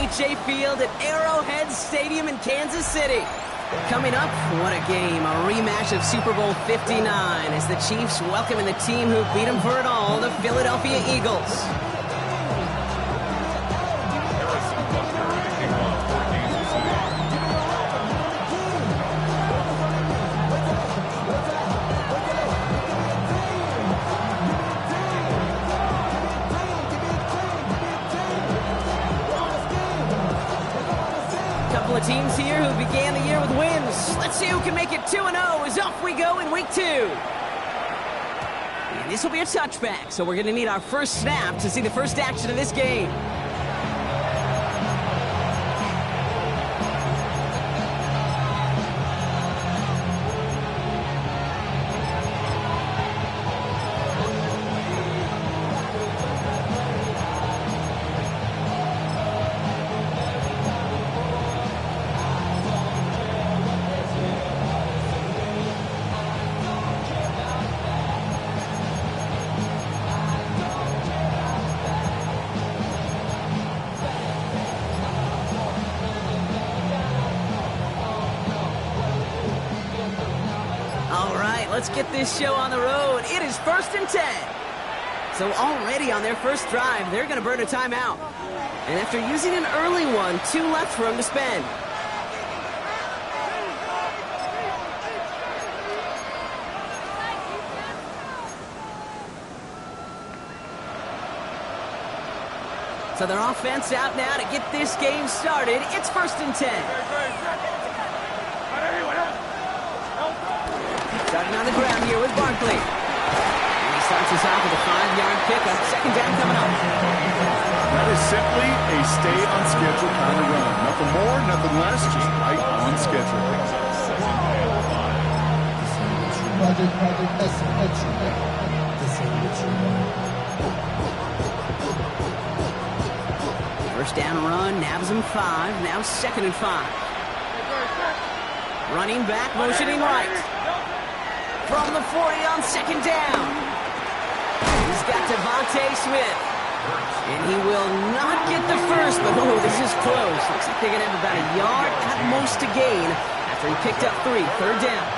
AT&T Field at Arrowhead Stadium in Kansas City. Coming up, what a game. A rematch of Super Bowl 59 as the Chiefs welcoming the team who beat them for it all, the Philadelphia Eagles. Couple of teams here who began the year with wins. Let's see who can make it 2-0 as off we go in week 2. And this will be a touchback, so we're going to need our first snap to see the first action of this game. Let's get this show on the road. It is 1st and 10. So already on their first drive, they're going to burn a timeout. And after using an early one, 2 left for them to spend. So their offense out now to get this game started. It's 1st and 10. Starting on the ground here with Barkley. And he starts us off with a 5-yard pickup. Second down coming up. That is simply a stay-on-schedule kind of run. Nothing more, nothing less, just right on schedule. First down run, nabs him 5. Now 2nd and 5. Running back, motioning right. From the 40 on 2nd down. He's got Devontae Smith. And he will not get the first, but oh, this is close. Looks like they're going to have about a yard at most to gain after he picked up 3. 3rd down.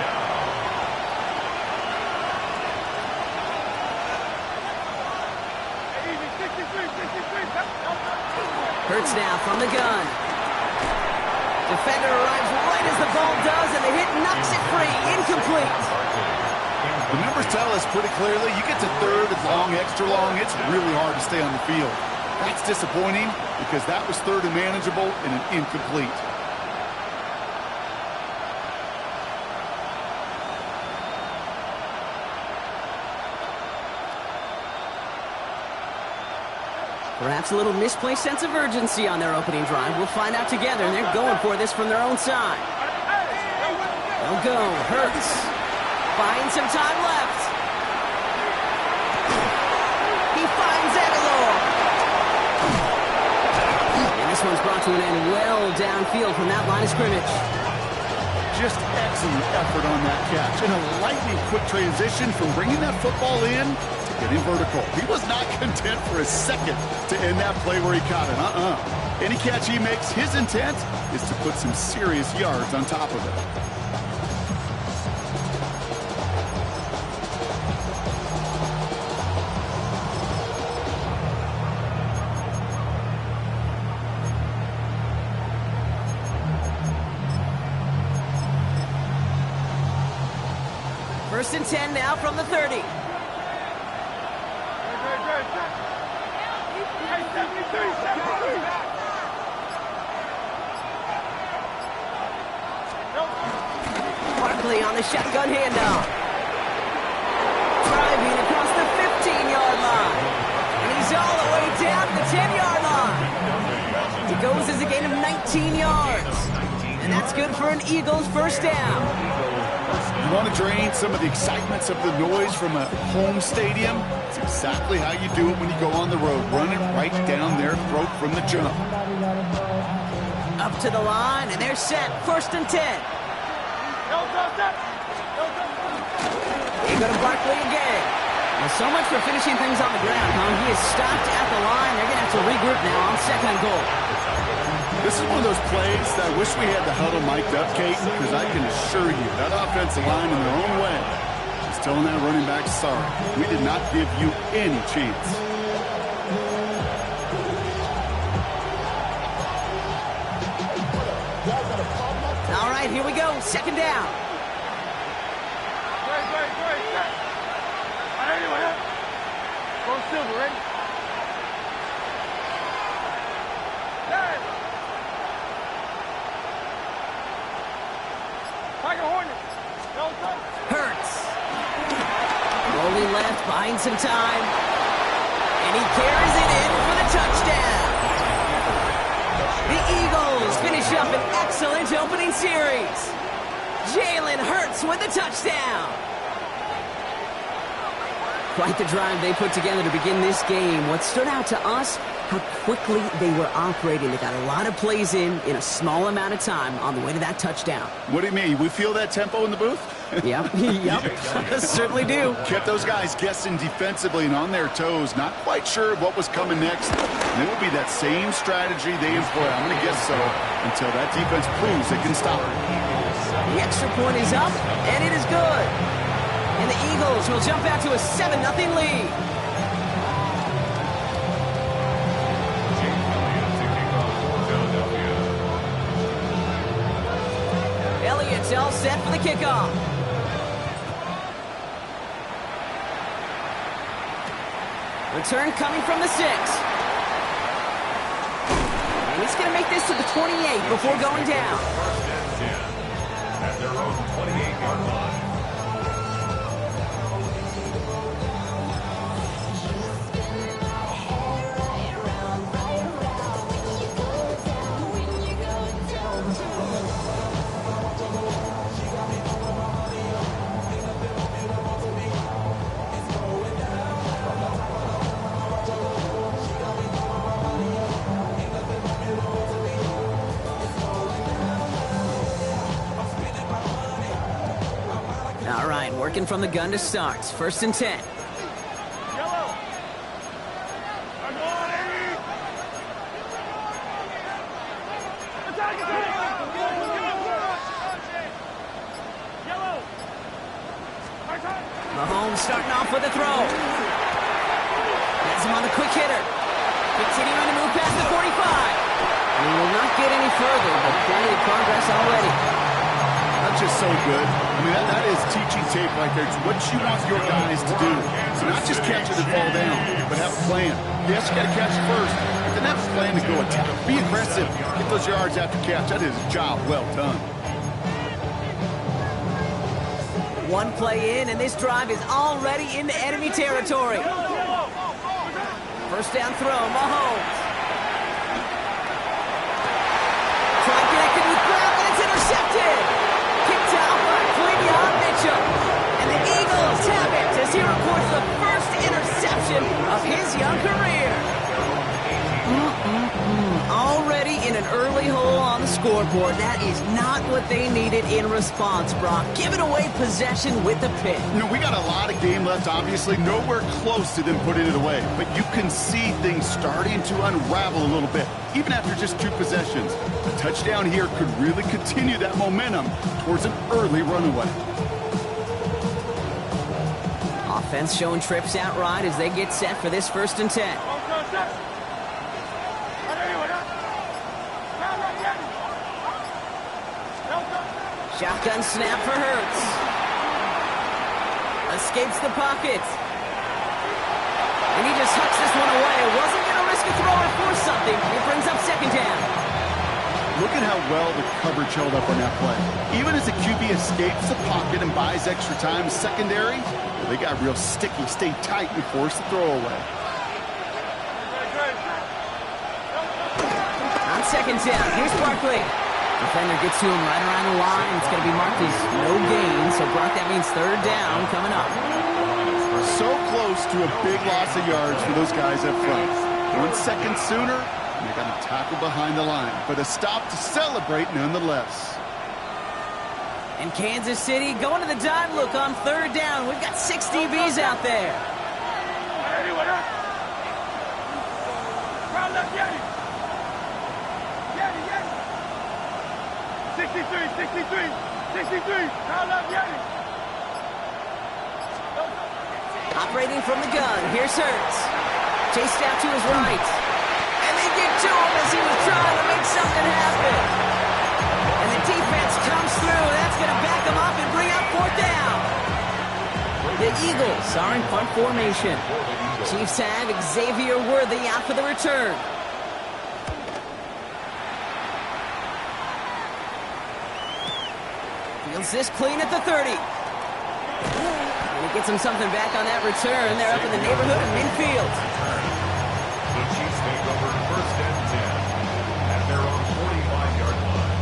Hurts now from the gun. Defender arrives right as the ball does, and the hit knocks it free. Incomplete. The numbers tell us pretty clearly, you get to 3rd and long, extra long, it's really hard to stay on the field. That's disappointing because that was 3rd and manageable and an incomplete. Perhaps a little misplaced sense of urgency on their opening drive. We'll find out together, and they're going for this from their own side. They'll go. Hurts. Finds some time left. He finds Aguilar. And this one's brought to an end well downfield from that line of scrimmage. Just excellent effort on that catch. And a lightning quick transition from bringing that football in to getting vertical. He was not content for a second to end that play where he caught it. Any catch he makes, his intent is to put some serious yards on top of it. First and 10 now from the 30. Barkley on the shotgun handoff. Driving across the 15-yard line. And he's all the way down to the 10-yard line. He goes as a gain of 19 yards. And that's good for an Eagles first down. You want to drain some of the excitements of the noise from a home stadium? It's exactly how you do it when you go on the road. Run it right down their throat from the jump. Up to the line, and they're set. First and 10. They go to Barkley again. Well, so much for finishing things on the ground, huh? He is stopped at the line. They're going to have to regroup now on 2nd and goal. This is one of those plays that I wish we had the huddle mic'd up, Kate, because I can assure you that offensive line in their own way is telling that running back, sorry, we did not give you any chance. All right, here we go. Second down. Go Silver, ready? Hurts. Rolling left, buying some time. And he carries it in for the touchdown. The Eagles finish up an excellent opening series. Jalen Hurts with the touchdown. Quite the drive they put together to begin this game. What stood out to us, how quickly they were operating. They got a lot of plays in a small amount of time on the way to that touchdown. What do you mean? We feel that tempo in the booth? Yep, certainly do. Kept those guys guessing defensively and on their toes, not quite sure what was coming next. And it will be that same strategy they employ, I'm going to guess so, until that defense proves it can stop it. The extra point is up, and it is good. And the Eagles will jump out to a 7-0 lead. Elliott's all set for the kickoff. Return coming from the 6. And he's going to make this to the 28 before going down. First and 10 at their own 28-yard line. All right, working from the gun to start. First and 10. Mahomes starting off with a throw. Has him on the quick hitter. Continuing to move past the 45. He will not get any further, but plenty of progress already. That's just so good. I mean, that is teaching tape right there. It's what you want your guys to do. So not just catch it and fall down, but have a plan. Yes, you got to catch it first, but then have a plan to go attack. Be aggressive. Get those yards after catch. That is a job well done. One play in, and this drive is already into enemy territory. First down throw, Mahomes. Try connected with Brown, but it's intercepted. Kicked out by Quinion Mitchell. And the Eagles have it as he reports the first interception of his young career. Already in an early hole on the scoreboard. That is not what they needed in response, Brock. Giving away possession with a pick. You know, we got a lot of game left, obviously. Nowhere close to them putting it away. But you can see things starting to unravel a little bit, even after just 2 possessions. A touchdown here could really continue that momentum towards an early runaway. Offense showing trips outright as they get set for this first and 10. Shotgun snap for Hurts. Escapes the pocket. And he just hucks this one away. Wasn't going to risk a throw or force something. It brings up second down. Look at how well the coverage held up on that play. Even as the QB escapes the pocket and buys extra time secondary, they got real sticky, stay tight, and force the throw away. On second down, here's Barkley. Defender gets to him right around the line. It's going to be marked as no gain. So, Brock, that means third down coming up. So close to a big loss of yards for those guys up front. 1 second sooner, and they got to tackle behind the line. But a stop to celebrate nonetheless. And Kansas City going to the dive look on third down. We've got 6 DBs out there. Foul up, Yanni. Operating from the gun. Here's Hurts. Chased out to his right. And they get to him as he was trying to make something happen. And the defense comes through. That's going to back him up and bring up fourth down. The Eagles are in punt formation. Chiefs have Xavier Worthy out for the return. Fields this clean at the 30. And he gets him something back on that return. They're up in the neighborhood of midfield. The Chiefs take over first and 10 at their own 45-yard line.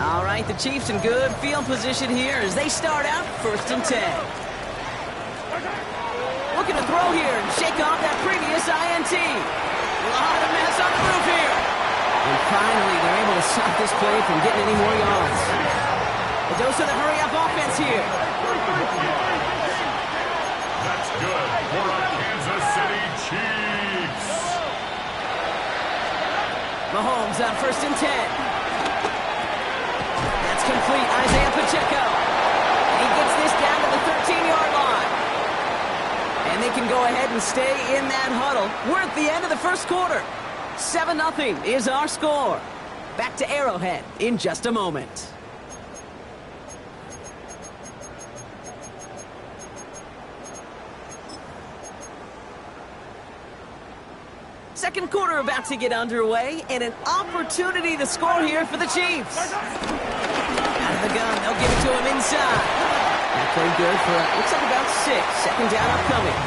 All right, the Chiefs in good field position here as they start out first and 10. Looking to throw here and shake off that previous INT. A lot of mess on the roof here. And finally, they're able to stop this play from getting any more yards. A dose of the hurry-up offense here. That's good for the Kansas City Chiefs. Mahomes on first and 10. That's complete. Isaiah Pacheco. And he gets this down to the 13-yard line. And they can go ahead and stay in that huddle. We're at the end of the first quarter. 7-0 is our score. Back to Arrowhead in just a moment. Second quarter about to get underway, and an opportunity to score here for the Chiefs. Out of the gun, they'll give it to him inside. That played good for, looks like about 6. Second down upcoming.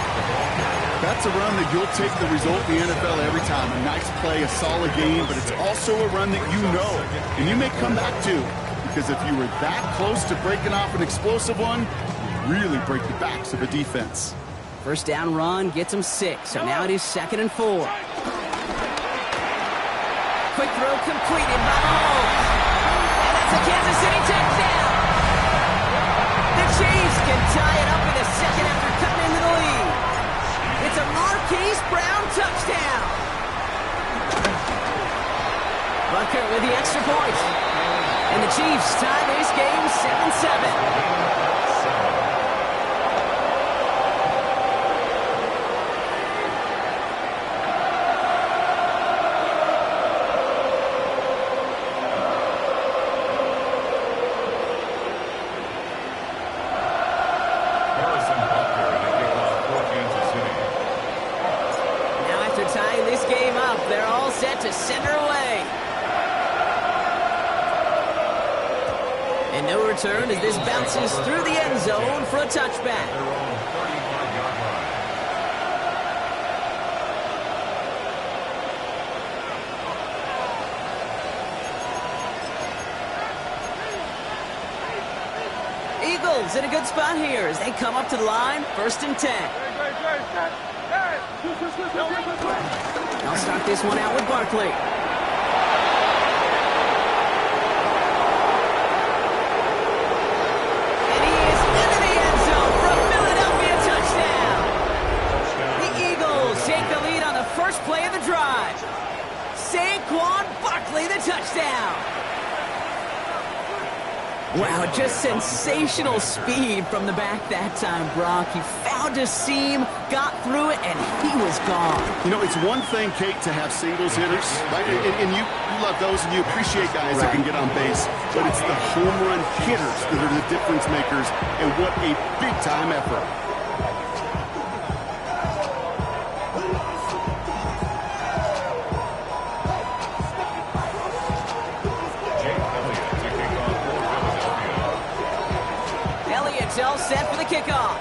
That's a run that you'll take the result in the NFL every time. A nice play, a solid game, but it's also a run that you know, and you may come back to, because if you were that close to breaking off an explosive one, you really break the backs of a defense. First down run gets him 6, so now it is 2nd and 4. Quick throw completed by Mahomes. And that's a Kansas City touchdown. The Chiefs can tie it up in a second after cutting into the lead. It's a Marquise Brown touchdown. Bucker with the extra point. And the Chiefs tie this game 7-7. To center away. And no return as this bounces through the end zone for a touchback. Eagles in a good spot here as they come up to the line, 1st and 10. I'll start this one out with Barkley. And he is into the end zone for a Philadelphia touchdown. The Eagles take the lead on the first play of the drive. Saquon Barkley, the touchdown. Wow, just sensational speed from the back that time, Brock. He found a seam, got through it, and he was gone. You know, it's one thing, Kate, to have singles hitters, right? And you love those, and you appreciate guys that can get on base. But it's the home run hitters that are the difference makers, and what a big-time effort. All set for the kickoff.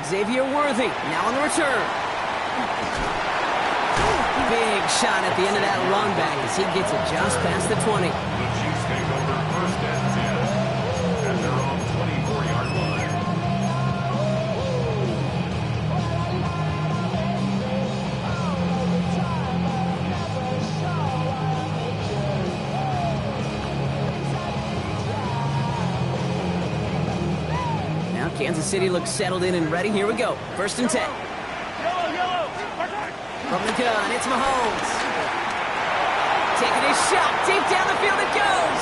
Xavier Worthy now on the return. Big shot at the end of that run back as he gets it just past the 20. The Chiefs take over first and 10 at their own 24-yard line. Kansas City looks settled in and ready. Here we go. 1st and 10. From the gun, it's Mahomes. Taking his shot. Deep down the field it goes.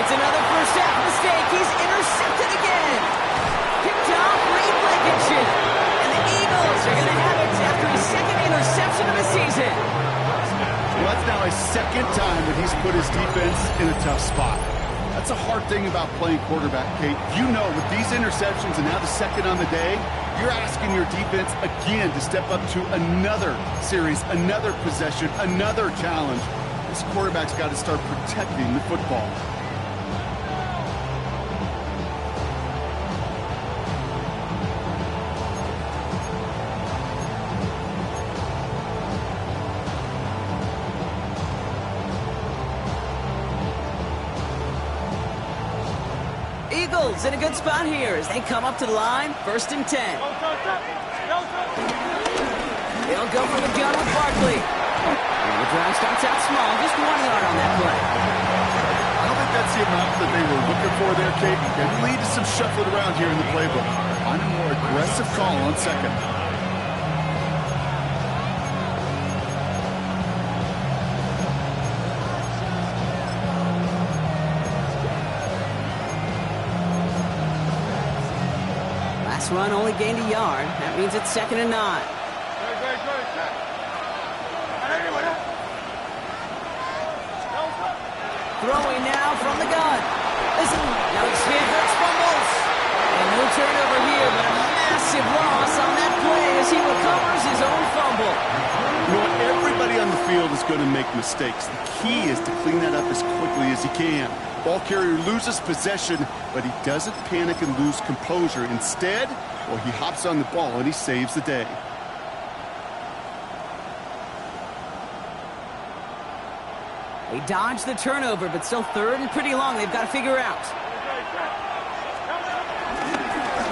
It's another first half mistake. He's intercepted again. Picked off Reed Blankenship. And the Eagles are going to have it after his 2nd interception of the season. Well, that's now his 2nd time that he's put his defense in a tough spot. That's a hard thing about playing quarterback, Kate. You know, with these interceptions and now the 2nd on the day, you're asking your defense again to step up to another series, another possession, another challenge. This quarterback's got to start protecting the football. Eagles in a good spot here as they come up to the line. 1st and 10. They'll go for the gun with Barkley. And the drive starts out small, just 1 yard on that play. I don't think that's the amount that they were looking for there, Kate. It lead to some shuffling around here in the playbook. Find a more aggressive call on 2nd. Run only gained a yard. That means it's 2nd and 9. Throwing now from the gun. Listen, now Smith fumbles. And no turnover here, but a massive loss on that play as he recovers his own fumble. You know what? Everybody on the field is going to make mistakes. The key is to clean that up as quickly as he can. Ball carrier loses possession, but he doesn't panic and lose composure. Instead, well, he hops on the ball and he saves the day. They dodge the turnover, but still 3rd and pretty long. They've got to figure out.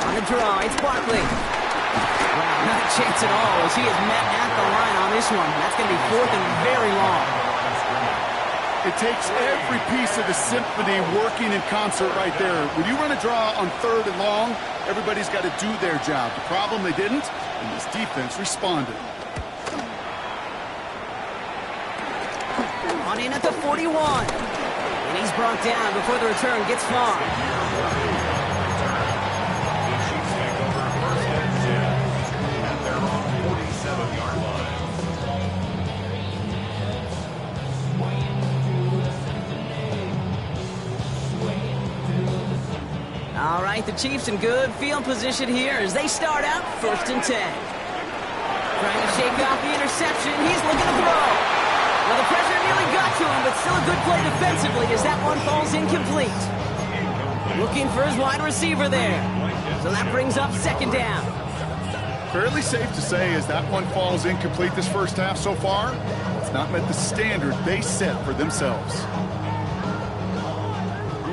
On the draw, it's Barkley. Wow, not a chance at all as he is met at the line on this one. That's going to be 4th and very long. It takes every piece of the symphony working in concert right there. When you run a draw on 3rd and long, everybody's got to do their job. The problem, they didn't, and this defense responded. On in at the 41. And he's brought down before the return gets far. All right, the Chiefs in good field position here as they start out 1st and 10. Trying to shake off the interception. He's looking to throw. Well, the pressure nearly got to him, but still a good play defensively as that one falls incomplete. Looking for his wide receiver there. So that brings up 2nd down. Fairly safe to say as that one falls incomplete this 1st half so far, it's not met the standard they set for themselves.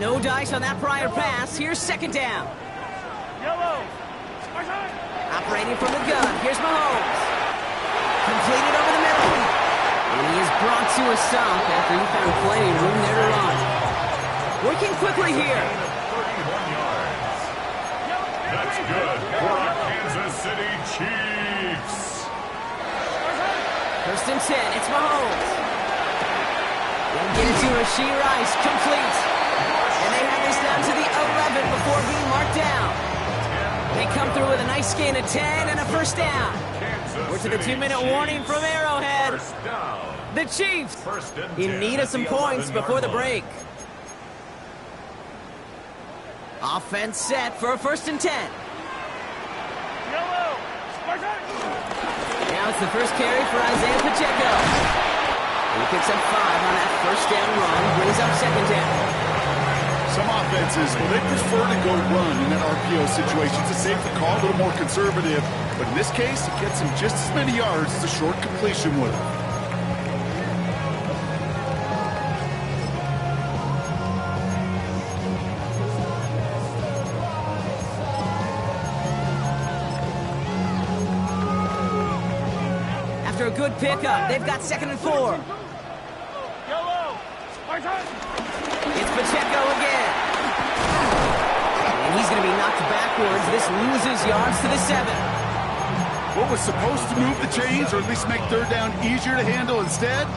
No dice on that prior pass. Here's 2nd down. Operating from the gun. Here's Mahomes. Completed over the middle. And he is brought to a stop after he found plenty of room there to run. Working quickly here. 31 yards. That's good for our Kansas City Chiefs. 1st and 10. It's Mahomes. They'll get it to Rashee Rice. Complete. And they have this down to the 11 before being marked down. They come through with a nice gain of 10 and a 1st down. We're to the 2-minute warning from Arrowhead. The Chiefs in need of some points before the break. Offense set for a 1st and 10. Now it's the first carry for Isaiah Pacheco. He picks up 5 on that 1st down run, brings up 2nd down. Some offenses, well, they prefer to go run in that RPO situation. It's a safer call, a little more conservative. But in this case, it gets him just as many yards as a short completion would have. After a good pickup, they've got 2nd and 4. It's Pacheco again. And he's going to be knocked back backwards. This loses yards to the 7. What was supposed to move the chains, or at least make third down easier to handle instead,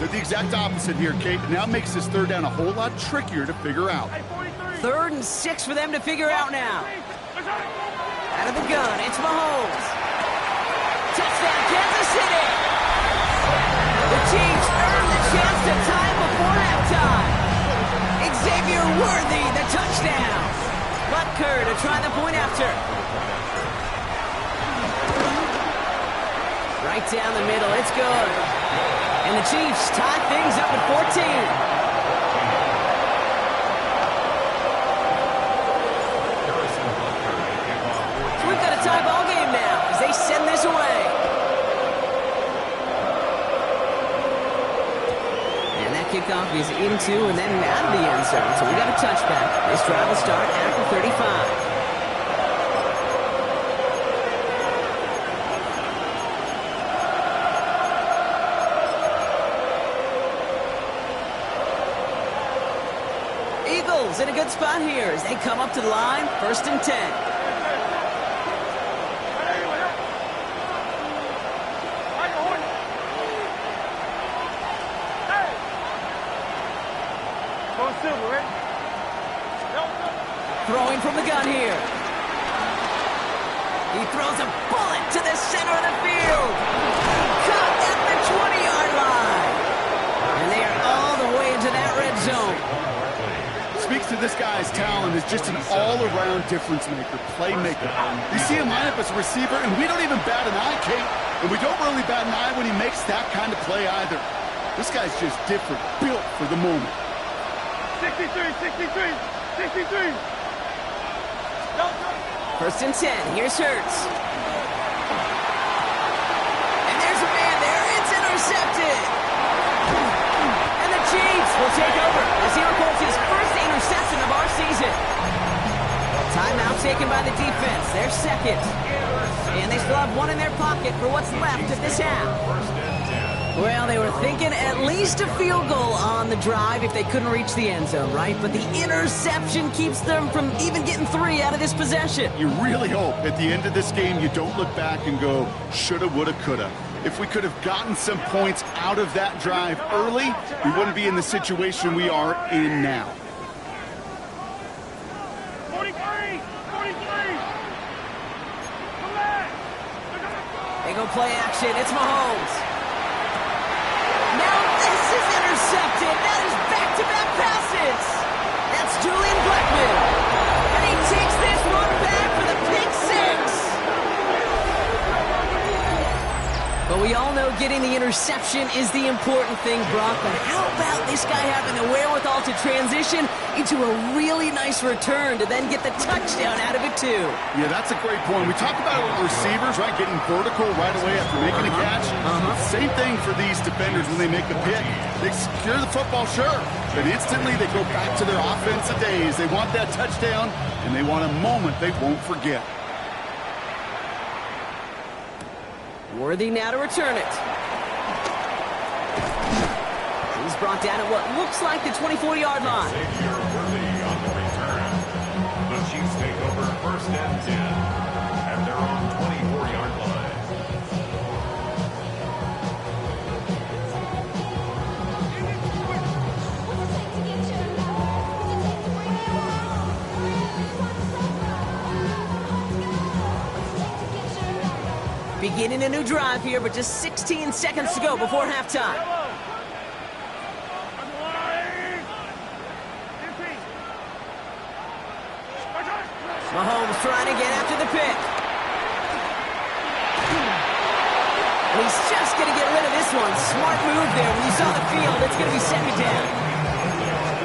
did the exact opposite here, Kate. It now makes this third down a whole lot trickier to figure out. 3rd and 6 for them to figure out now. Out of the gun, it's Mahomes. Touchdown, Kansas City. The Chiefs earn the chance to tie before halftime. Xavier Worthy, the touchdown. Butker to try the point after. Right down the middle, it's good. And the Chiefs tie things up at 14. So we've got a tie ball game now as they send this away. And that kickoff is into and then out of the end zone. So we got a touchback. This drive will start after 35. In a good spot here as they come up to the line, 1st and 10. Throwing from the gun here. He throws a bullet to the center of the field. Caught at the 20-yard line. And they are all the way into that red zone. Speaks to this guy's talent as just an all-around difference maker, playmaker. You see him line up as a receiver, and we don't even bat an eye, Kate. And we don't really bat an eye when he makes that kind of play either. This guy's just different, built for the moment. 63, 63, 63. 1st and 10. Here's Hurts. And there's a man there. It's intercepted. And the Chiefs will take over as he records his first interception of our season. Timeout taken by the defense. Their 2nd. And they still have one in their pocket for what's left of this half. Well, they were thinking at least a field goal on the drive if they couldn't reach the end zone, right? But the interception keeps them from even getting 3 out of this possession. You really hope at the end of this game you don't look back and go, shoulda, woulda, coulda. If we could have gotten some points out of that drive early, we wouldn't be in the situation we are in now. 43, 43. They go play action. It's Mahomes. Now this is intercepted. That is back-to-back passes. That's Julian Blackman. And he takes this one back for the pick 6. But we all know getting the interception is the important thing, Brock. But how about this guy having the wherewithal to transition into a really nice return to then get the touchdown out of it, too? Yeah, that's a great point. We talk about it with receivers, right, getting vertical right away after making a catch. Same thing for these defenders when they make a pick. They secure the football, sure, but instantly they go back to their offensive days. They want that touchdown, and they want a moment they won't forget. Worthy now to return it. He's brought down at what looks like the 24-yard line. Xavier Worthy on the return. The Chiefs take over 1st and 10 at their own 24-yard line. Beginning a new drive here, but just 16 seconds to go before halftime. Mahomes trying to get after the pick. He's just going to get rid of this one. Smart move there. When you saw the field, it's going to be 2nd down.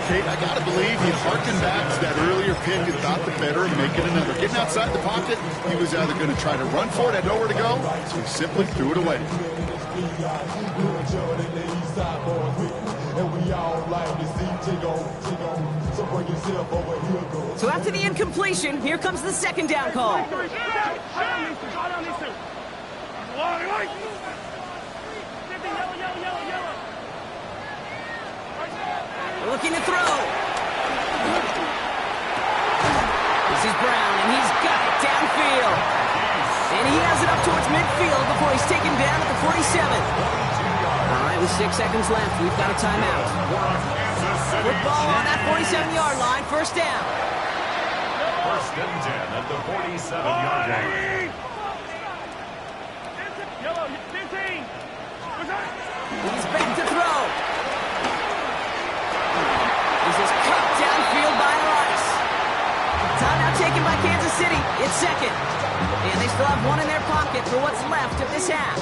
Kate, I got to believe he harkened back to that earlier pick and thought the better of making another. Getting outside the pocket, he was either going to try to run for it, had nowhere to go, so he simply threw it away. So after the incompletion, here comes the 2nd down call. Looking to throw. This is Brown, and he's got he has it up towards midfield before he's taken down at the 47. All right, with 6 seconds left, we've got a timeout. Football on that 47-yard line, first down. First and 10 at the 47-yard line. Yellow, 15. He's back to throw. This is cut downfield by Rice. Timeout taken by Kansas City. It's second. And they still have one in their pocket for what's left of this half.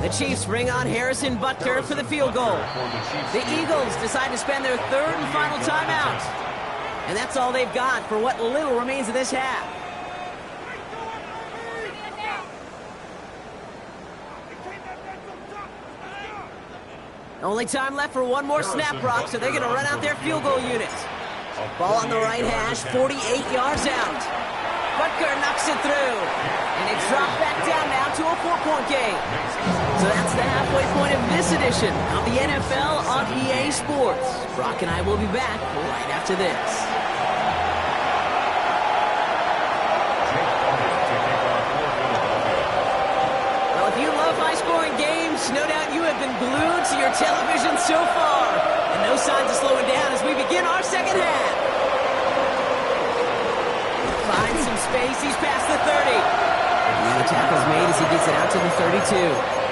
The Chiefs bring on Harrison Butker for the field goal. The Eagles decide to spend their third and final timeout. And that's all they've got for what little remains of this half. Only time left for one more snap, Brock, so they're going to run out their field goal unit. Ball on the right hash, 48 yards out. Butker knocks it through. And it's dropped back down now to a 4-point game. So that's the halfway point of this edition of the NFL on EA Sports. Brock and I will be back right after this. Well, if you love high-scoring games, no doubt you have been glued to your television so far. And no signs of slowing down as we begin our second half. Finds some space, he's past the 30. And the tackle's made as he gets it out to the 32.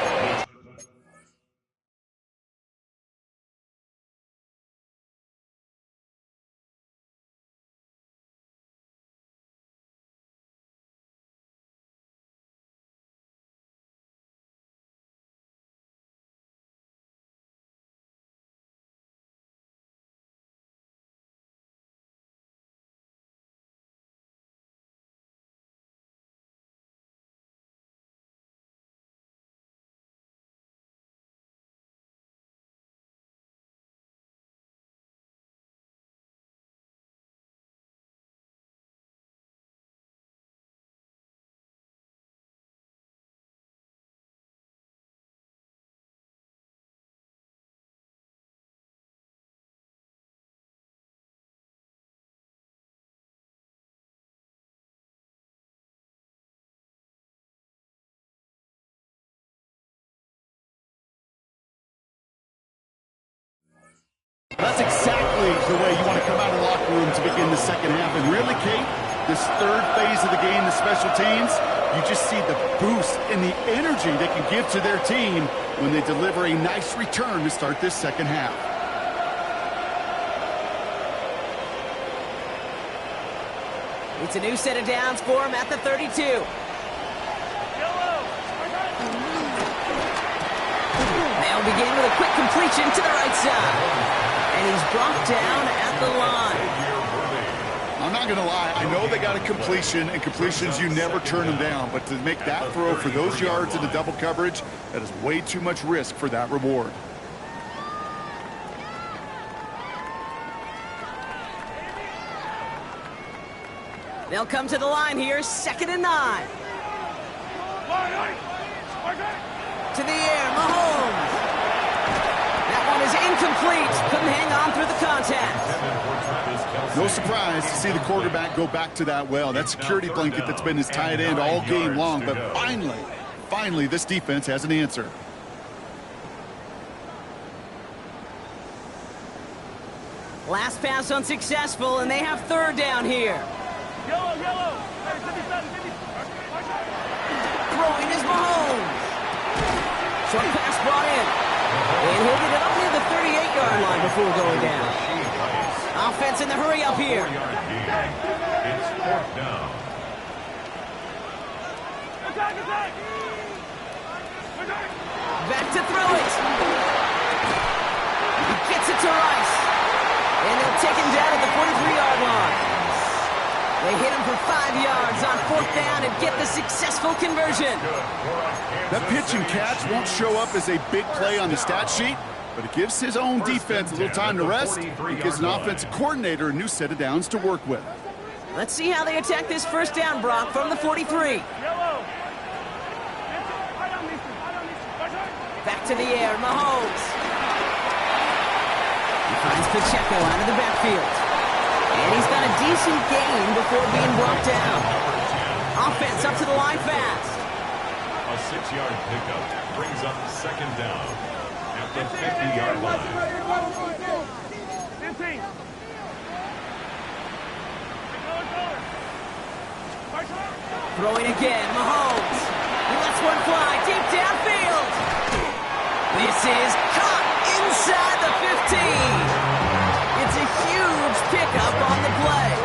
That's exactly the way you want to come out of the locker room to begin the second half. And really, Kate, this third phase of the game, the special teams, you just see the boost and the energy they can give to their team when they deliver a nice return to start this second half. It's a new set of downs for him at the 32. They'll begin with a quick completion to the right side. And he's brought down at the line. I'm not going to lie. I know they got a completion, and completions, you never turn them down. But to make that throw for those yards into double coverage, that is way too much risk for that reward. They'll come to the line here, 2nd and 9. To the air, Mahomes. That one is incomplete. Couldn't hang on through the contact. No surprise to see the quarterback go back to that well. That security blanket that's been his tight end all game long. But finally, this defense has an answer. Last pass unsuccessful, and they have 3rd down here. Yellow. Throwing is Mahomes. Short pass brought in. And he'll get it up near the 38-yard line before going down. Offense in the hurry up here. It's 4th down. Back to throw it. He gets it to Rice. And they'll take him down at the 43-yard line. They hit him for 5 yards on 4th down and get the successful conversion. That pitch and catch won't show up as a big play on the stat sheet, but it gives his own defense a little time to rest. It gives an offensive coordinator a new set of downs to work with. Let's see how they attack this 1st down, Brock, from the 43. Back to the air, Mahomes. He finds Pacheco out of the backfield. And he's got a decent gain before being brought down. Offense up to the line fast. A 6-yard pickup brings up second down at the 50-yard line. 15. Throwing again, Mahomes. He lets one fly deep downfield. This is caught inside the 15. It's a huge pickup on the play.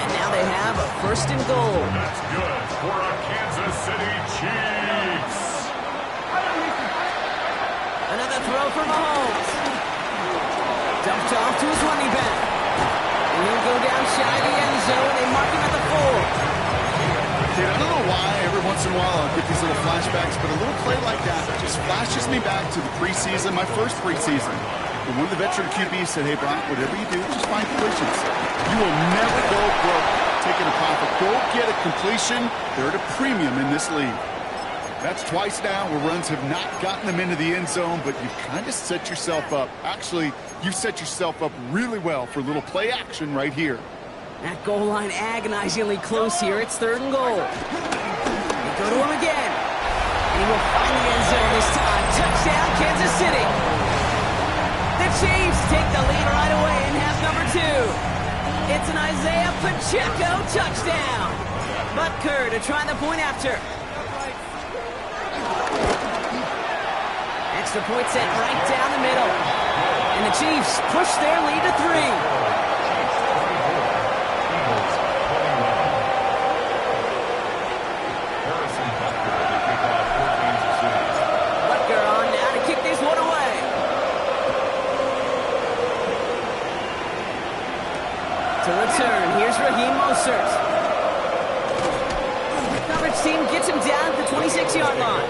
And now they have a 1st and goal. That's good for a Kansas City Chiefs. Another throw for Mahomes. Dumped off to his running back. And he'll go down shy of the end zone. They mark him at the 4. I don't know why every once in a while I'll get these little flashbacks, but a little play like that just flashes me back to the preseason, my first preseason. When one of the veteran QBs said, hey, Brock, whatever you do, just find completions. You will never go broke taking a profit. Go get a completion. They're at a premium in this league. That's twice now where runs have not gotten them into the end zone, but you've kind of set yourself up. Actually, you've set yourself up really well for a little play action right here. That goal line agonizingly close here. It's 3rd and goal. They go to him again. And he will find the end zone this time. Touchdown, Kansas City. The Chiefs take the lead right away in half number 2. It's an Isaiah Pacheco touchdown. Butker to try the point after. Extra point set right down the middle. And the Chiefs push their lead to 3. To return, here's Raheem Mostert. The coverage team gets him down at the 26-yard line.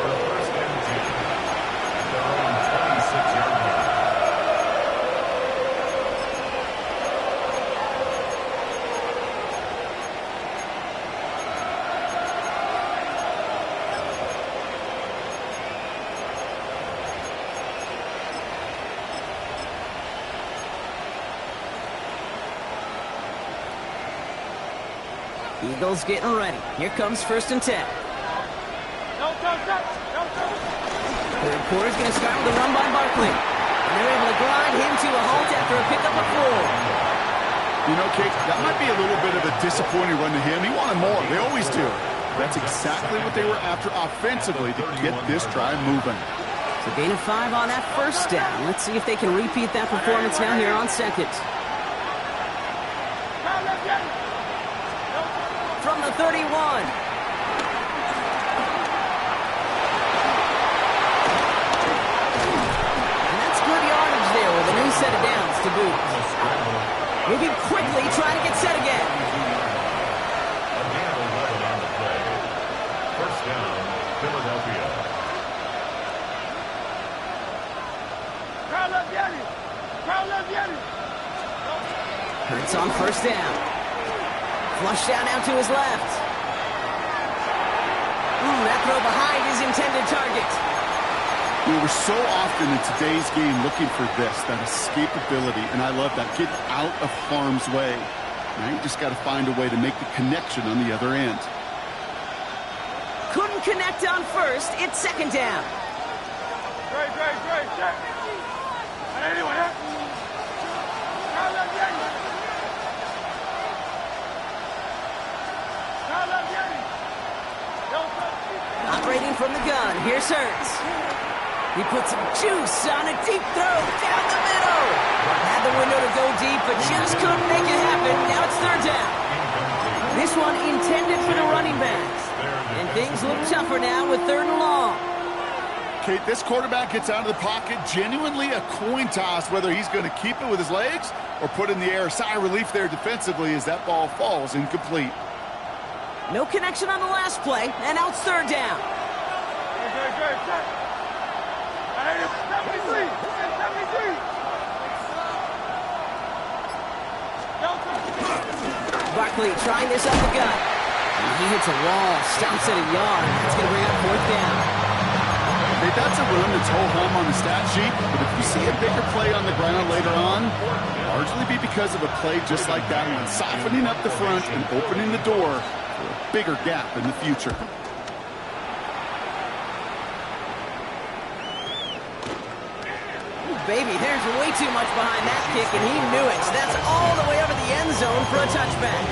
Eagles getting ready. Here comes 1st and 10. Third quarter's going to start with a run by Barkley. And they're able to grind him to a halt after a pickup of 4. You know, Kate, that might be a little bit of a disappointing run to him. He wanted more. They always do. That's exactly what they were after offensively to get this drive moving. So gain of 5 on that 1st down. Let's see if they can repeat that performance now here on 2nd. From the 31. And that's good yardage there with a new set of downs to boot. Moving quickly, trying to get set again. Again, 11 on the play. 1st down, Philadelphia. Hurts on 1st down. Flush down now to his left. That throw behind his intended target. We're so often in today's game looking for this, that escapability, and I love that. Get out of harm's way. Now you just got to find a way to make the connection on the other end. Couldn't connect on 1st. It's 2nd down. Operating from the gun, here's Hurts. He puts some juice on a deep throw down the middle. Had the window to go deep, but just couldn't make it happen. Now it's 3rd down. This one intended for the running backs. And things look tougher now with 3rd and long. Kate, this quarterback gets out of the pocket, genuinely a coin toss whether he's going to keep it with his legs or put it in the air. Sigh of relief there defensively as that ball falls incomplete. No connection on the last play, and now it's 3rd down. Barkley trying this up the gut. And he hits a wall, stops at a yard. That's going to bring up 4th down. Hey, that's a run that's ho-hum on the stat sheet, but if you see a bigger play on the ground later on, largely be because of a play just like that one, softening up the front and opening the door for a bigger gap in the future. Ooh, baby, there's way too much behind that kick, and he knew it. So that's all the way over the end zone for a touchback.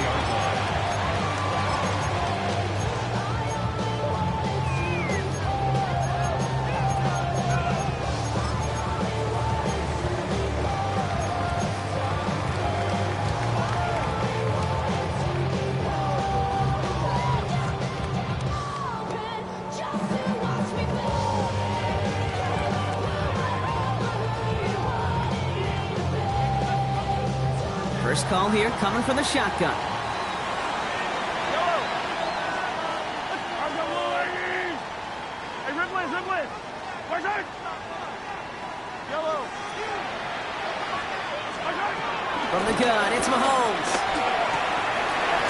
First call here, coming from the shotgun. Hey, Ripley! Watch out! Yellow! From the gun, it's Mahomes.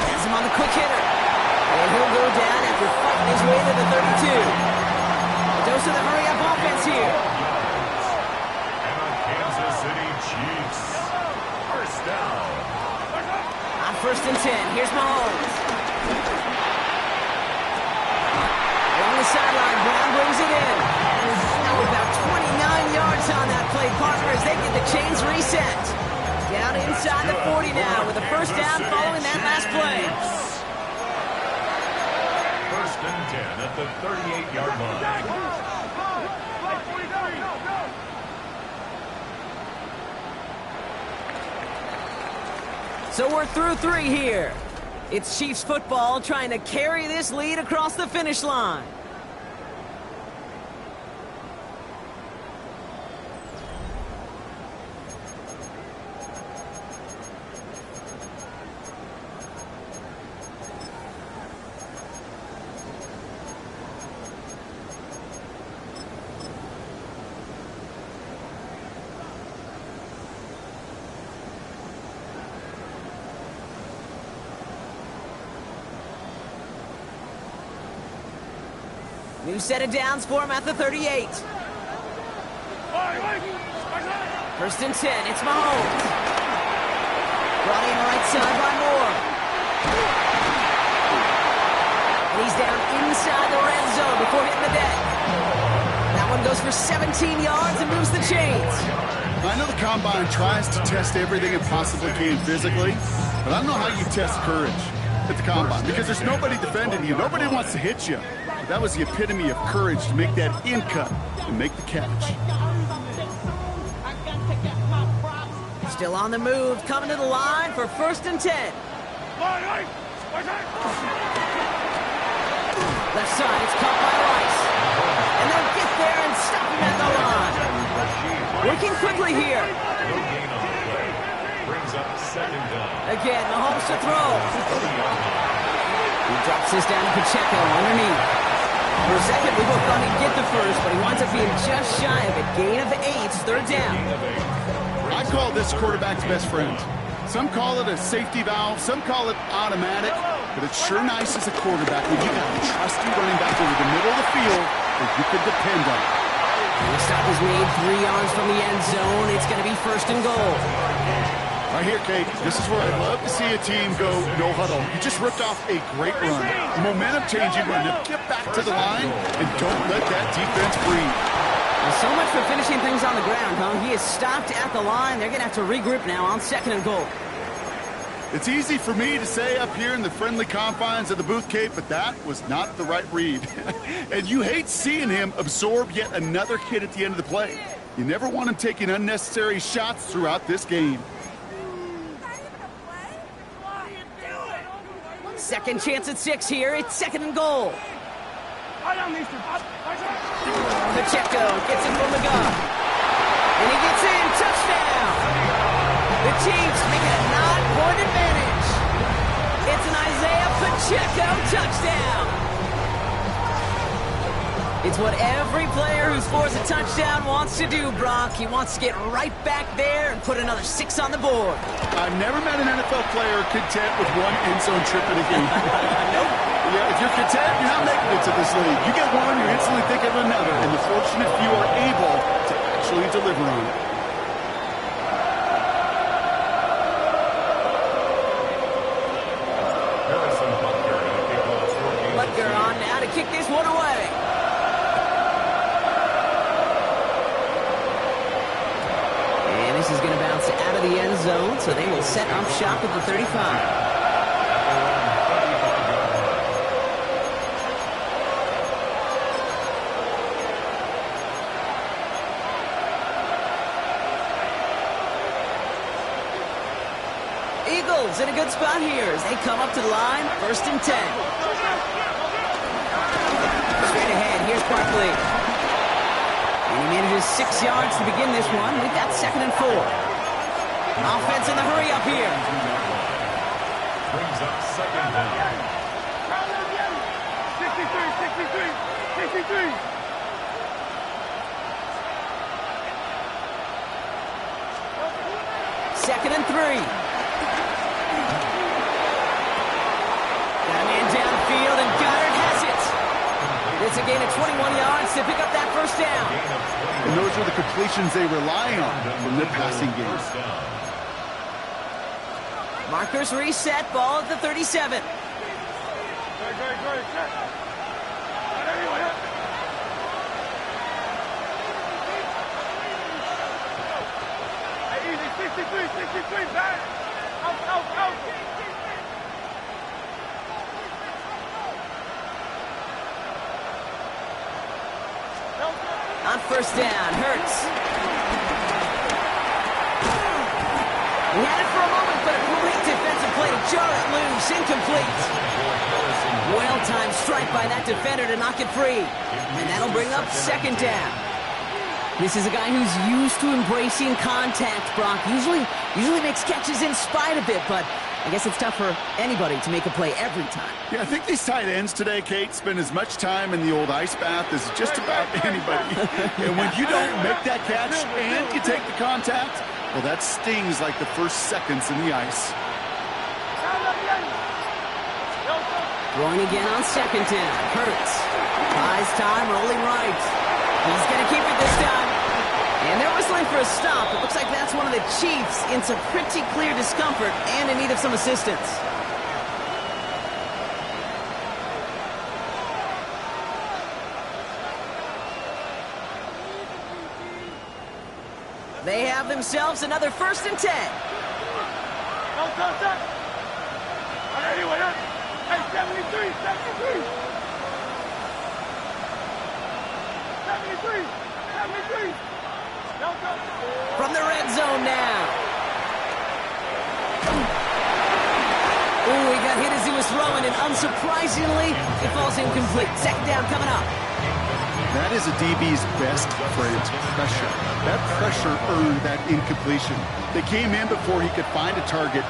Has him on the quick hitter. And he'll go down after fighting his way to the 32. A dose of the hurry-up offense here. And the Kansas City Chiefs. First down. On 1st and 10, here's Mahomes. Along the sideline, Brown brings it in. Now about 29 yards on that play, partner, as they get the chains reset. Down inside the 40 now with a first down following that last play. 1st and 10 at the 38-yard line. So we're through 3 here. It's Chiefs football trying to carry this lead across the finish line. New set of downs for him at the 38. 1st and 10, it's Mahomes. Brought in right side by Moore. And he's down inside the red zone before hitting the deck. That one goes for 17 yards and moves the chains. I know the Combine tries to test everything it possibly can physically, but I don't know how you test courage at the Combine because there's nobody defending you. Nobody wants to hit you. But that was the epitome of courage to make that in cut and make the catch. Still on the move, coming to the line for 1st and 10. Left side, it's caught by Rice. And they'll get there and stop him at the line. Working quickly here. No gain on the play. Brings up 2nd down. Again, Mahomes to throw. He drops this down to Pacheco underneath. For a second, we both thought he'd get the first, but he winds up being just shy of a gain of 8, 3rd down. I call this quarterback's best friend. Some call it a safety valve, some call it automatic, but it's sure nice as a quarterback when you got a trusty running back over the middle of the field that you could depend on. The stop is made 3 yards from the end zone. It's going to be 1st and goal. Right here, Kate, this is where I'd love to see a team go no huddle. You just ripped off a great run. Momentum-changing run. Now get back to the line and don't let that defense breathe. Well, so much for finishing things on the ground, huh? He is stopped at the line. They're going to have to regroup now on 2nd and goal. It's easy for me to say up here in the friendly confines of the booth, Kate, but that was not the right read. And you hate seeing him absorb yet another hit at the end of the play. You never want him taking unnecessary shots throughout this game. 2nd chance at 6 here. It's 2nd and goal. Pacheco gets it from the gun. And he gets in. Touchdown. The Chiefs make it a 9-point advantage. It's an Isaiah Pacheco touchdown. It's what every player who scores a touchdown wants to do, Brock. He wants to get right back there and put another 6 on the board. I've never met an NFL player content with one end zone trip in a game. Nope. Yeah, if you're content, you're not making it to this league. You get one, you instantly think of another, and the fortunate few are able to actually deliver on it. Butker on now to kick this one away. And this is going to bounce out of the end zone, so they will set up shop at the 35. Eagles in a good spot here as they come up to the line, 1st and 10. Straight ahead, here's Barkley. And he manages 6 yards to begin this one. We've got 2nd and 4. Offense in the hurry up here. Brings up 2nd down. 63. Second and 3. Downfield, and Goddard has it. It's a gain of 21 yards to pick up that 1st down. And those are the completions they rely on from their passing game. Markers reset, ball at the 37. Easy, 63, back. Out. On 1st down, Hurts. He had it for a moment, but a great defensive play to jar it loose, incomplete. Well-timed strike by that defender to knock it free. And that'll bring up 2nd down. This is a guy who's used to embracing contact, Brock. Usually makes catches in spite of it, but I guess it's tough for anybody to make a play every time. Yeah, I think these tight ends today, Kate, spend as much time in the old ice bath as just about anybody. And when you don't make that catch and you take the contact, well, that stings like the first seconds in the ice. Throwing again on 2nd down. Hurts. Buys time, rolling right. He's going to keep it this time. And they're whistling for a stop. It looks like that's one of the Chiefs in some pretty clear discomfort and in need of some assistance. They have themselves another 1st and 10. Hey, 73. 73. From the red zone now. Ooh, he got hit as he was throwing, and unsurprisingly, it falls incomplete. 2nd down coming up. That is a DB's best friend, pressure. That pressure earned that incompletion. They came in before he could find a target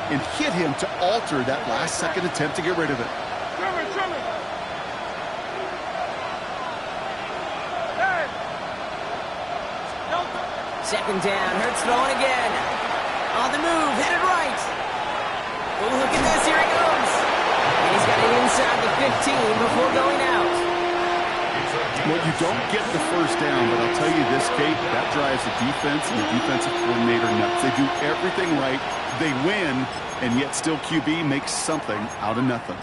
and hit him to alter that last-second attempt to get rid of it. Second down, Hurts throwing again. On the move, headed right. Oh, look at this, here he goes. And he's got it inside the 15 before going out. Well, you don't get the 1st down, but I'll tell you this, Kate, that drives the defense and the defensive coordinator nuts. They do everything right, they win, and yet still QB makes something out of nothing.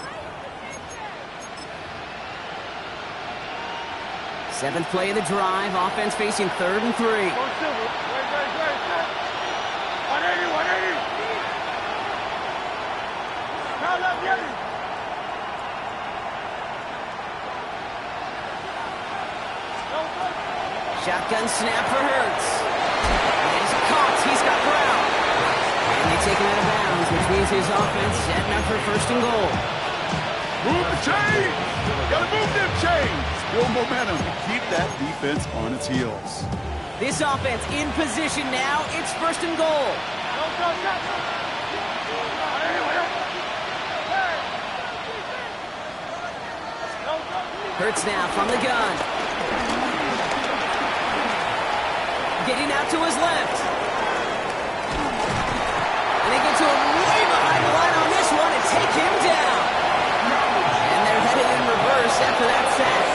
7th play of the drive, offense facing 3rd and 3. 180. Shotgun snap for Hurts. And he's caught. He's got ground. And they take him out of bounds, which means his offense setting up for 1st and goal. Move the chains! Gotta move them chains! Build momentum. Keep that defense on its heels. This offense in position now. It's 1st and goal. Hurts now from the gun. Getting out to his left. And they get to him way behind the line on this one and take him down. And they're headed in reverse after that sack.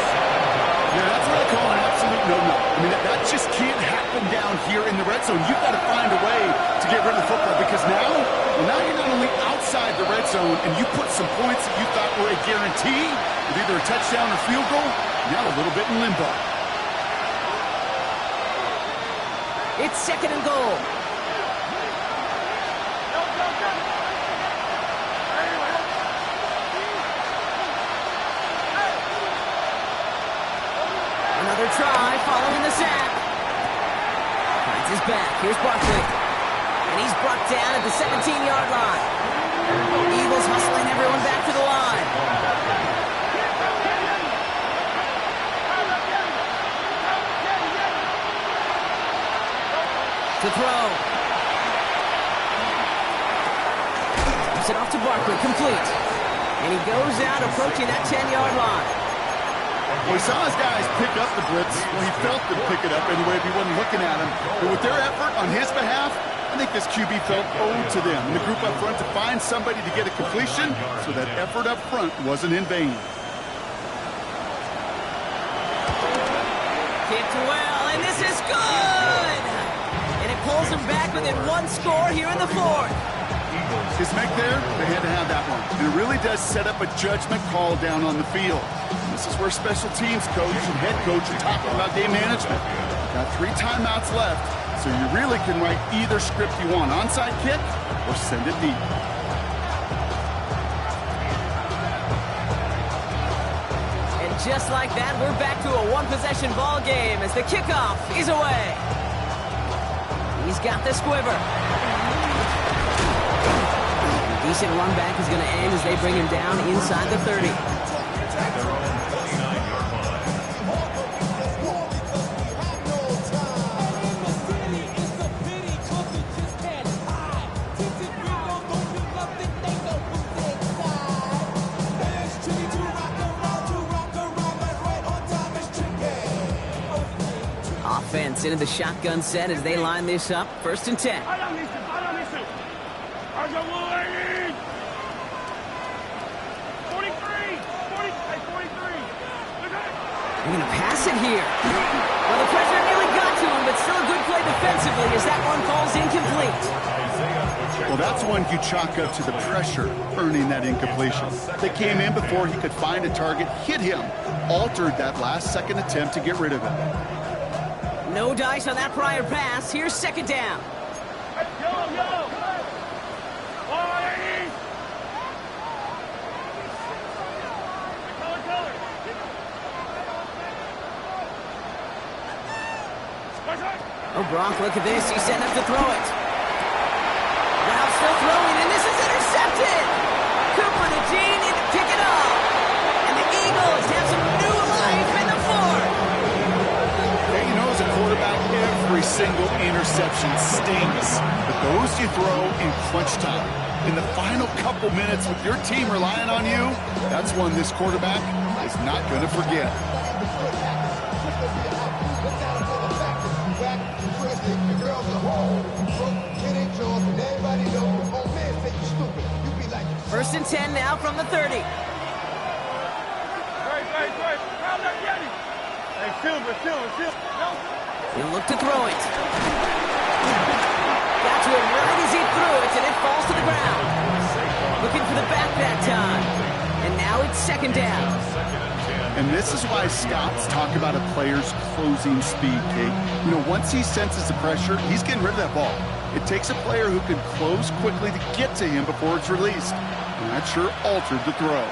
Yeah, that's what I call an absolute no-no. I mean, that just can't happen down here in the red zone. You've got to find a way to get rid of the football because now you're not only outside the red zone and you put some points that you thought were a guarantee with either a touchdown or field goal, now a little bit in limbo. It's second and goal. Another try following the sack. Finds his back. Here's Barkley. And he's brought down at the 17-yard line. Eagles hustling everyone back to the line. To throw. Gives it off to Barkley. Complete. And he goes out approaching that 10-yard line. Well, he saw his guys pick up the blitz. Well, he felt them pick it up anyway if he wasn't looking at him. But with their effort on his behalf, I think this QB felt owed to them. And the group up front to find somebody to get a completion, so that effort up front wasn't in vain. Kicked well, and this is good! And it pulls them back within one score here in the fourth. His make there, they had to have that one. And it really does set up a judgment call down on the field. This is where special teams coach and head coach are talking about game management. Got 3 timeouts left, so you really can write either script you want. Onside kick or send it deep. And just like that, we're back to a one-possession ball game as the kickoff is away. He's got the squiver. A decent run back is going to end as they bring him down inside the 30. Offense into the shotgun set as they line this up. 1st and 10. They're going to pass it here. Well, the pressure nearly got to him, but still a good play defensively as that one falls incomplete. Well, that's one you chalk up to the pressure earning that incompletion. They came in before he could find a target, hit him, altered that last-second attempt to get rid of it. No dice on that prior pass. Here's 2nd down. Oh, Gronk, look at this. He's setting up to throw it. Now still throwing, and this is intercepted. Cooper the Gene in to pick it up. And the Eagles have some new life in the fourth. Hey, you know, as a quarterback, every single interception stings. But those you throw in clutch time. In the final couple minutes with your team relying on you, that's one this quarterback is not going to forget. First and 10 now from the 30. Hey, Silver. He'll look to throw it. Got to him right as he threw it, and it falls to the ground. Looking for the back that time. And now it's 2nd down. And this is why scouts talk about a player's closing speed, Kate. You know, once he senses the pressure, he's getting rid of that ball. It takes a player who can close quickly to get to him before it's released. And that sure altered the throw.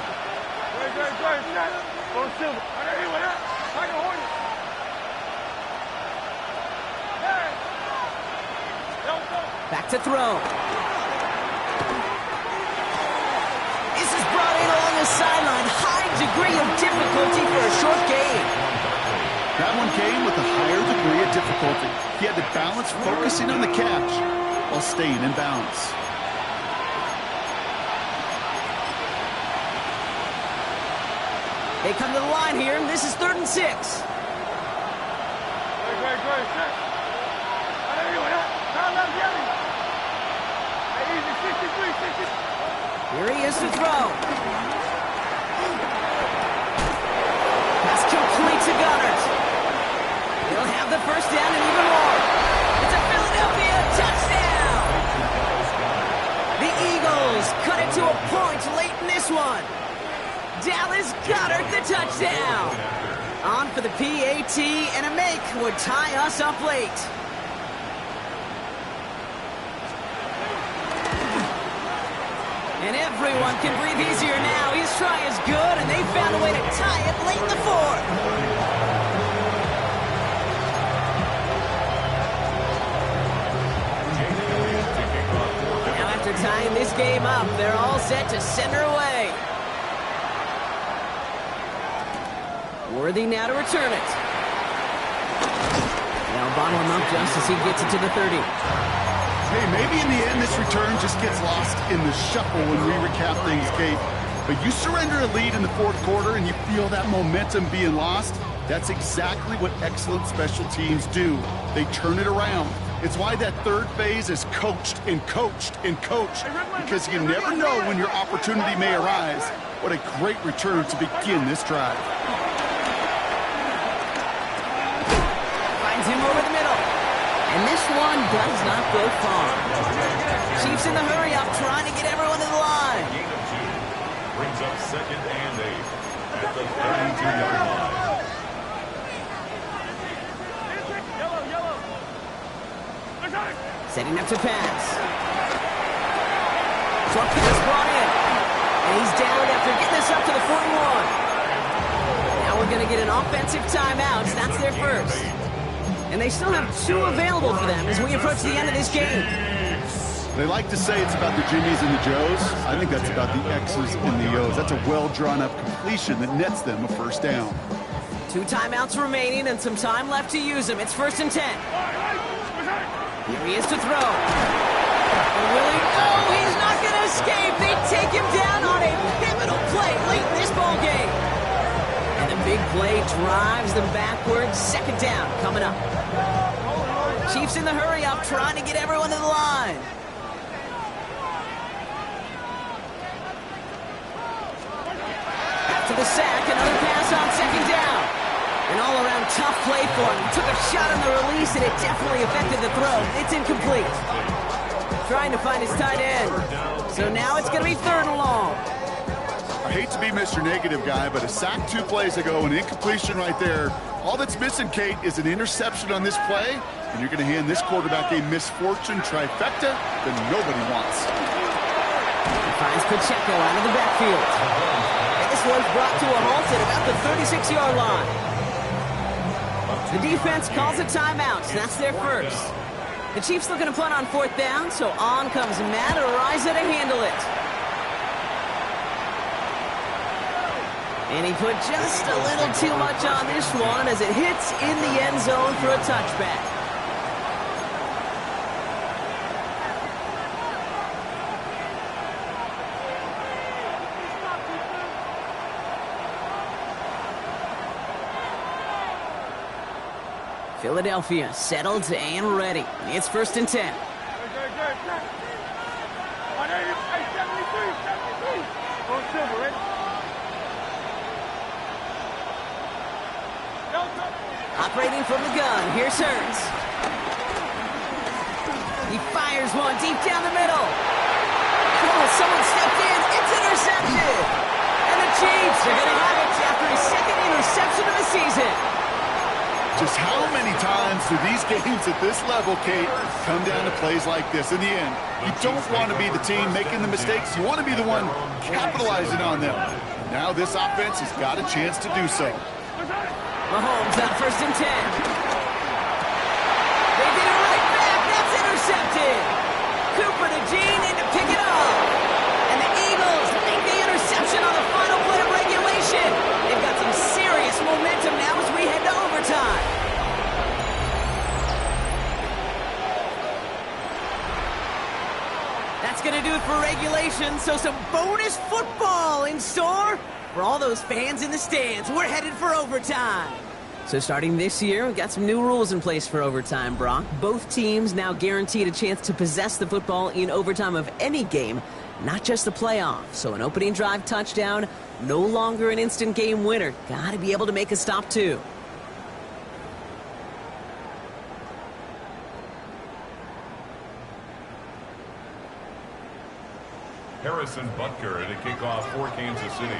Back to throw. This is brought in along the sideline. High degree of difficulty for a short gain. That one came with a higher degree of difficulty. He had to balance focusing on the catch while staying in bounds. They come to the line here, and this is 3rd and 6. Here he is to throw. Pass complete to Goddard. He'll have the first down and even more. It's a Philadelphia touchdown. The Eagles cut it to a point late in this one. Dallas Goddard the touchdown. On for the PAT, and a make would tie us up late. And everyone can breathe easier now. His try is good, and they found a way to tie it late in the fourth. Now after tying this game up, they're all set to send her away. Worthy now to return it. Now bottle him up just as he gets it to the 30. Hey, maybe in the end this return just gets lost in the shuffle when we recap things, Kate. But you surrender a lead in the fourth quarter and you feel that momentum being lost. That's exactly what excellent special teams do. They turn it around. It's why that third phase is coached and coached and coached, because you never know when your opportunity may arise. What a great return to begin this drive. Finds him over the middle. And this one does not go far. Chiefs in the hurry-up, trying to get everyone to the line. Gain of 2 brings up 2nd and 8 at the 32-yard line. Setting up to pass. Truck is brought in. And he's down after getting this up to the 41. Now we're going to get an offensive timeout. That's their first. And they still have 2 available for them as we approach the end of this game. They like to say it's about the Jimmies and the Joes. I think that's about the X's and the O's. That's a well-drawn-up completion that nets them a first down. 2 timeouts remaining and some time left to use them. It's 1st and 10. Here he is to throw. And will he? Oh, he's not going to escape. They take him down on a pivotal play late in this ball game. And the big play drives them backwards. 2nd down coming up. Chiefs in the hurry-up, trying to get everyone to the line. After the sack, another pass on 2nd down. An all-around tough play for him. He took a shot on the release, and it definitely affected the throw. It's incomplete. Trying to find his tight end. So now it's going to be 3rd and long. I hate to be Mr. Negative guy, but a sack 2 plays ago, an incompletion right there. All that's missing, Kate, is an interception on this play, and you're going to hand this quarterback a misfortune trifecta that nobody wants. He finds Pacheco out of the backfield. And this one's brought to a halt at about the 36-yard line. The defense calls a timeout, so that's their first. The Chiefs looking to punt on 4th down, so on comes Matt Ariza to handle it. And he put just a little too much on this one as it hits in the end zone for a touchback. Philadelphia settled and ready. It's 1st and 10. Hey, 73. On silver, ready? Operating from the gun, here's Hurts. He fires one deep down the middle. Oh, someone stepped in. It's intercepted. And the Chiefs are going to have it after his 2nd interception of the season. Just how many times do these games at this level, Kate, come down to plays like this? In the end, you don't want to be the team making the mistakes. You want to be the one capitalizing on them. Now this offense has got a chance to do so. Mahomes on 1st and 10. They get it right back. That's intercepted. Cooper to Gene in to pick it up. And the Eagles make the interception on the final play of regulation. They've got some serious momentum now as we head to overtime. That's going to do it for regulation, so some bonus football in store for all those fans in the stands. We're headed for overtime. So starting this year, we've got some new rules in place for overtime, Brock. Both teams now guaranteed a chance to possess the football in overtime of any game not just the playoff. So an opening drive touchdown, no longer an instant game winner. Got to be able to make a stop too. Harrison Butker to kick off for Kansas City.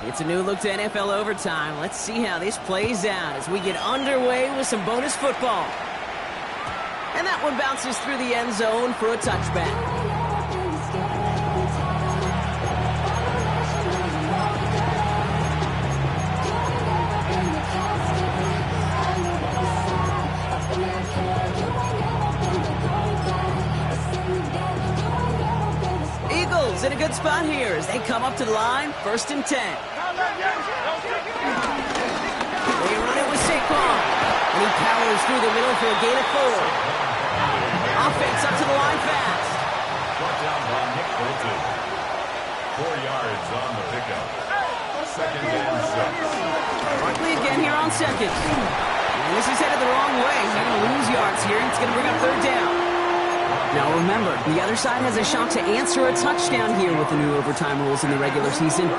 It's a new look to NFL overtime. Let's see how this plays out as we get underway with some bonus football. And that one bounces through the end zone for a touchback. Eagles in a good spot here as they come up to the line, 1st and 10. They run it with Saquon, and he powers through the middle for a gain of 4. Offense up to the line fast. Brought down by Nick Bolton. 4 yards on the pickup. 2nd and 6. Barkley again here on 2nd. And this is headed the wrong way. He's going to lose yards here. It's going to bring up 3rd down. Now remember, the other side has a shot to answer a touchdown here with the new overtime rules in the regular season.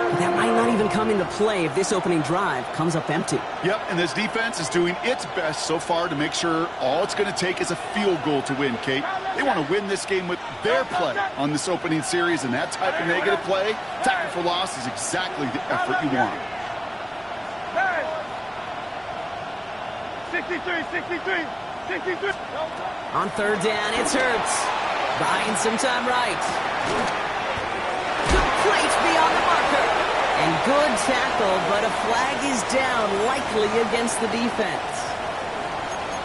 But that might not even come into play if this opening drive comes up empty. Yep, and this defense is doing its best so far to make sure all it's going to take is a field goal to win, Kate. They want to win this game with their play on this opening series, and that type of negative play, tackle for loss, is exactly the effort you want. 63. On 3rd down, it's Hurts. Buying some time right. Complete beyond the marker. And good tackle, but a flag is down, likely against the defense.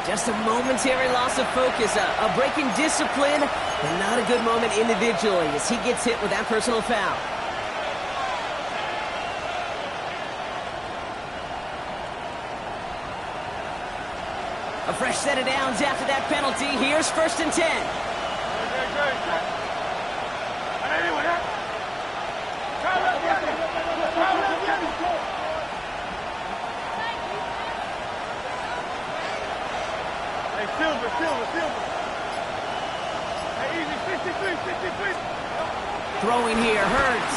Just a momentary loss of focus, a break in discipline, and not a good moment individually as he gets hit with that personal foul. A fresh set of downs after that penalty. Here's 1st and 10. Hey, Silver. Hey, easy, 63. Throwing here, Hurts.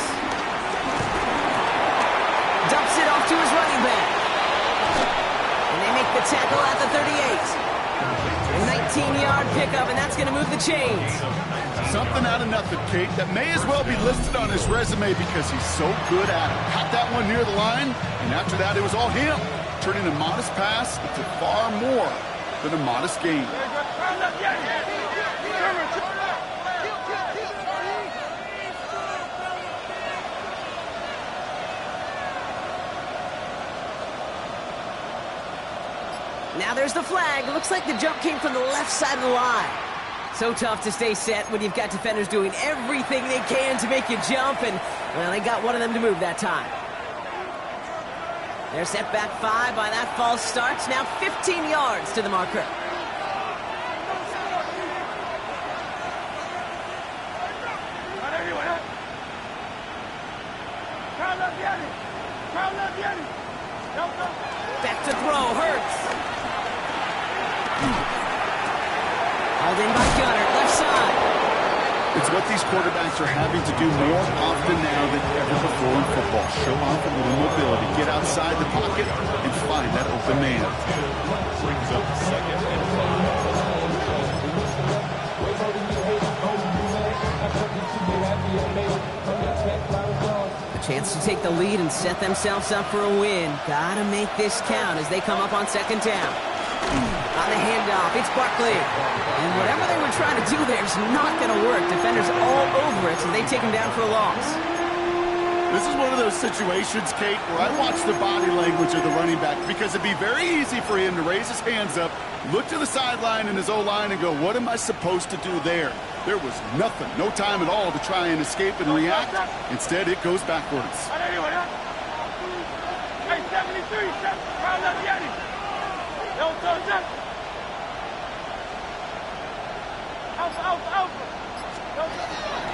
Dumps it off to his running back. And they make the tackle at the 38. A 19-yard pickup, and that's going to move the chains. Something out of nothing, Kate, that may as well be listed on his resume because he's so good at it. Caught that one near the line, and after that, it was all him. Turning a modest pass into far more than a modest gain. Now there's the flag. Looks like the jump came from the left side of the line. So tough to stay set when you've got defenders doing everything they can to make you jump, and, well, they got one of them to move that time. They're set back 5 by that false start. Now 15 yards to the marker. Back to throw, Hurts. Hauled in by Gunner, left side. It's what these quarterbacks are having to do more often now than ever before in football. Show off a little mobility, get outside the pocket, and find that open man. Brings up 2nd and 5. A chance to take the lead and set themselves up for a win. Gotta make this count as they come up on 2nd down. On the handoff, it's Barkley. And whatever they were trying to do there is not going to work. Defenders all over it, so they take him down for a loss. This is one of those situations, Kate, where I watch the body language of the running back because it'd be very easy for him to raise his hands up, look to the sideline in his O-line and go, what am I supposed to do there? There was nothing, no time at all to try and escape and react. Instead, it goes backwards. Hey, 73,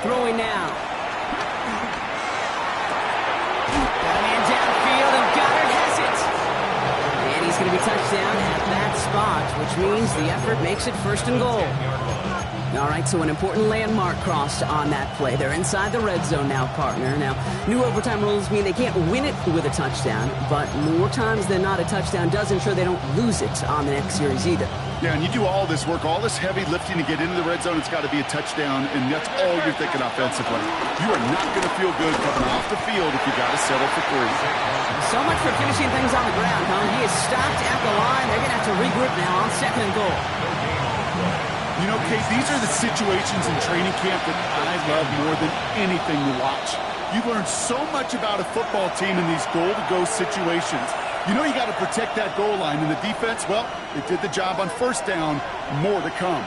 Throwing now. Got a man downfield, and Goddard has it. And he's going to be touched down at that spot, which means the effort makes it 1st and goal. All right, so an important landmark crossed on that play. They're inside the red zone now, partner. Now, new overtime rules mean they can't win it with a touchdown, but more times than not, a touchdown does ensure they don't lose it on the next series either. Yeah, and you do all this work, all this heavy lifting to get into the red zone, it's got to be a touchdown, and that's all you're thinking offensively. You are not going to feel good coming off the field if you got to settle for 3. So much for finishing things on the ground, huh? He is stopped at the line. They're going to have to regroup now on 2nd and goal. You know, Kate, these are the situations in training camp that I love more than anything to watch. You learn so much about a football team in these goal-to-go situations. You know you got to protect that goal line, and the defense, well, they did the job on 1st down. More to come.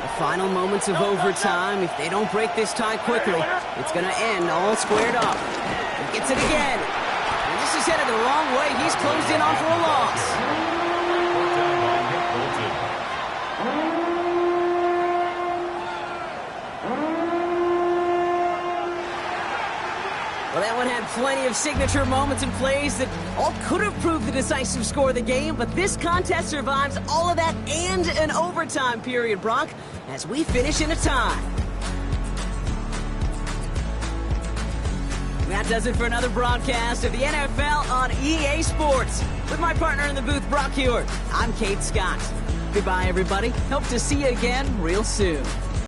The final moments of overtime. If they don't break this tie quickly, it's going to end all squared up. He gets it again. And this is headed the wrong way. He's closed in on for a loss. Well, that one had plenty of signature moments and plays that all could have proved the decisive score of the game, but this contest survives all of that and an overtime period, Brock, as we finish in a tie. That does it for another broadcast of the NFL on EA Sports. With my partner in the booth, Brock Hewitt, I'm Kate Scott. Goodbye, everybody. Hope to see you again real soon.